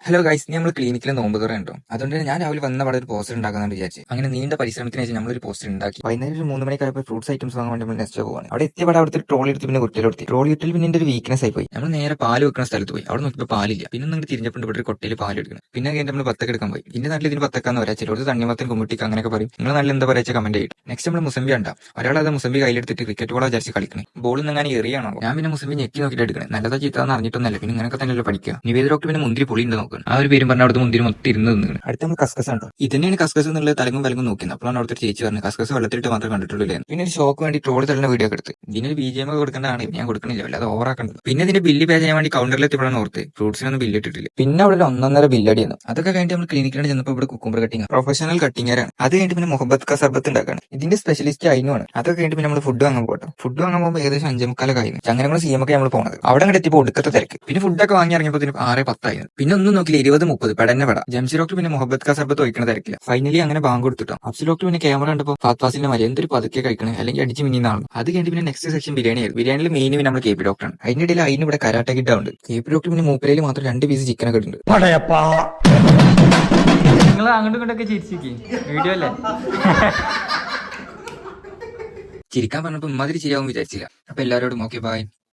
Hello guys, നമ്മൾ ക്ലിനിക്കിലെ നോമ്പ് തുറ ഉണ്ടോ? അതുകൊണ്ട് ഞാൻ രാവിലെ വന്ന പാടെ ഒരു പോസ്റ്റർ ഉണ്ടാക്കാന്ന് വിചാരിച്ചു. അങ്ങനെ നീണ്ട പരിശ്രമത്തിന് ശേഷം നമ്മളൊരു പോസ്റ്റർ ഉണ്ടാക്കി. വൈകുന്നേരം ഒരു 3 മണിക്കായപ്പോൾ ഫ്രൂട്ട്സ് ഐറ്റംസ് വാങ്ങാൻ വേണ്ടി നമ്മൾ നെക്സ്റ്റ് പോവാണ്. അവിടെ എത്തിയപാടെ അവിടുത്തെ ട്രോളി എടുത്ത് പിന്നെ കുട്ടിയിലെടുത്തി. ട്രോളി ഇട്ടിൽ പിന്നെ എന്റെ ഒരു വീക്ക്നെസ് ആയി പോയി. നമ്മൾ നേരെ പാല് വെക്കുന്ന സ്ഥലത്ത് പോയി. അവിടെ നോക്കിയപ്പോൾ പാലില്ല. പിന്നെ നിങ്ങൾ തിരിഞ്ഞപ്പോൾ ഇവിടെ ഒരു കൊട്ടയിൽ പാൽ എടുക്കണം. പിന്നെ കഴിഞ്ഞ് നമ്മൾ ബത്തക്ക എടുക്കാൻ പോയി. എന്റെ നാട്ടിൽ ഇതിന് ബത്തക്കാന്ന് പറയാം, ചിലർ തണ്ണിമത്തൻ കുമ്മിട്ടിക്ക് അങ്ങനെയൊക്കെ പറയും. നിങ്ങൾ നാട്ടിൽ എന്താ പറയുക കമന്റ് ചെയ്യും. നെക്സ്റ്റ് നമ്മൾ മുസംബി ഉണ്ടാവും. ഒരാളത് മുസംബി കയ്യിലെടുത്തിട്ട് ക്രിക്കറ്റ് ബോളാ വിചാരിച്ച് കളിക്കണം. ബോൾ ഇങ്ങനെ എറിയാണോ? ഞാൻ പിന്നെ മുസംബി ഞെക്കി നോക്കിയിട്ട് എടുക്കണം. നല്ലതാ ചീത്താന്ന് അറിഞ്ഞിട്ടൊന്നല്ല, പിന്നെ ഇങ്ങനെയൊക്കെ തന്നെയല്ലോ പഠിക്കുക. നിവേദ ഡോക്ടർ പിന്നെ മുന്തിരി പൊളി ഉണ്ട് നോക്കണം. ആ ഒരു പേരും പറഞ്ഞ അവിടുത്തെ മുന്തിരി മൊത്തം ഇരുന്ന് നിന്നു. അടുത്ത നമ്മൾ കസ്കസ് ഉണ്ടോ? ഇതന്നെയാണ് കസ്കസ് എന്നുള്ളത് തലങ്ങും വലങ്ങും നോക്കുന്നത്. അപ്പോഴാണ് അവിടുത്തെ ചേച്ചി പറഞ്ഞു കസ്കസ് വെള്ളത്തിലിട്ട് മാത്രമേ കണ്ടിട്ടുള്ളൂ. പിന്നെ ഒരു ഷോക്ക് വേണ്ടി ട്രോളി തള്ളുന്ന വീഡിയോ ഒക്കെ എടുത്ത് ഇതിനൊരു BGM കൊടുക്കേണ്ടതാണ്. ഞാൻ കൊടുക്കണില്ല, അല്ലാതെ ഓവറാക്കണ്ടത്. പിന്നെ ഇതിന്റെ ബില്ല് പേ ചെയ്യാൻ വേണ്ടി കൗണ്ടറിൽ എത്തിയപ്പോഴാണ് ഓർത്ത് ഫ്രൂട്ട്സിനൊന്നും ബില്ല് ഇട്ടിട്ടില്ല. പിന്നെ അവിടെ 1.5 ബില്ലടിയാണ്. അതൊക്കെ കഴിഞ്ഞിട്ട് നമ്മൾ ക്ലിനിക്കിലാണ് ചെന്നപ്പോൾ ഇവിടെ കുക്കുംബർ കട്ടിങ് പ്രൊഫഷണൽ കട്ടിങ്ങറാണ്. അത് കഴിഞ്ഞിട്ട് പിന്നെ മുഹബത്ത് ക സർബത്ത് ഉണ്ടാക്കാണ്. ഇതിന്റെ സ്പെഷ്യലിസ്റ്റ് അതിനുമാണ്. അതൊക്കെ കഴിഞ്ഞിട്ട് പിന്നെ നമ്മൾ ഫുഡ് വാങ്ങാൻ പോകട്ടോ. ഫുഡ് വാങ്ങാൻ പോകുമ്പോൾ ഏകദേശം 5:45 കഴിഞ്ഞു. ചങ്ങനകുളം CM ഒക്കെ നമ്മൾ പോകുന്നത്. അവിടെ അങ്ങോട്ട് എത്തിയപ്പോൾ ഒടുക്കത്തെ തിരക്ക്. പിന്നെ ഫുഡൊക്കെ വാങ്ങി ഇറങ്ങിയപ്പോൾ 6:10 പിന്നെ ഒന്നും നോക്കില്ല 20:30 പെടന്നെ പെട. ജംഷി ഡോക്ടർ പിന്നെ മുഹബത്ത് ക സർബത്ത് വയ്ക്കണ തിരക്കില്ല. ഫൈനലി അങ്ങനെ ബാങ്ക് കൊടുത്തിട്ടോ. അഫ്സൽ ഡോക്ടർ പിന്നെ ക്യാമറ കണ്ടപ്പോൾ ഫാസിലിന്റെ മര്യാദ എന്തൊരു പതുക്കെ കഴിക്കണേ, അല്ലെങ്കിൽ അടിച്ച് മിന്നിന്നാണ്. അത് കഴിഞ്ഞിട്ട് പിന്നെ നെക്സ്റ്റ് സെക്ഷൻ ബിരിയാണി ആയിരുന്നു. ബിരിയാണിയിൽ മെയിൻ പിന്നെ നമ്മൾ KP ഡോക്ടറാണ്. അതിന്റെ ഇടയിൽ അതിന് ഇവിടെ കരാട്ട കിട്ടാറുണ്ട്. KP ഡോക്ടർ പിന്നെ മൂപ്പരയിൽ മാത്രം 2 പീസ് ചിക്കനൊക്കെ ഉണ്ട്. നിങ്ങൾ അങ്ങോട്ടും ഇങ്ങോട്ടൊക്കെ ചിരിച്ചിരിക്കും വീഡിയോ അല്ലേ? ചിരിക്കാൻ പറഞ്ഞപ്പോൾ ഇമാതിരി ചെയ്യാവും വിചാരിച്ചില്ല. അപ്പൊ എല്ലാവരോടും ഓക്കെ ബൈ.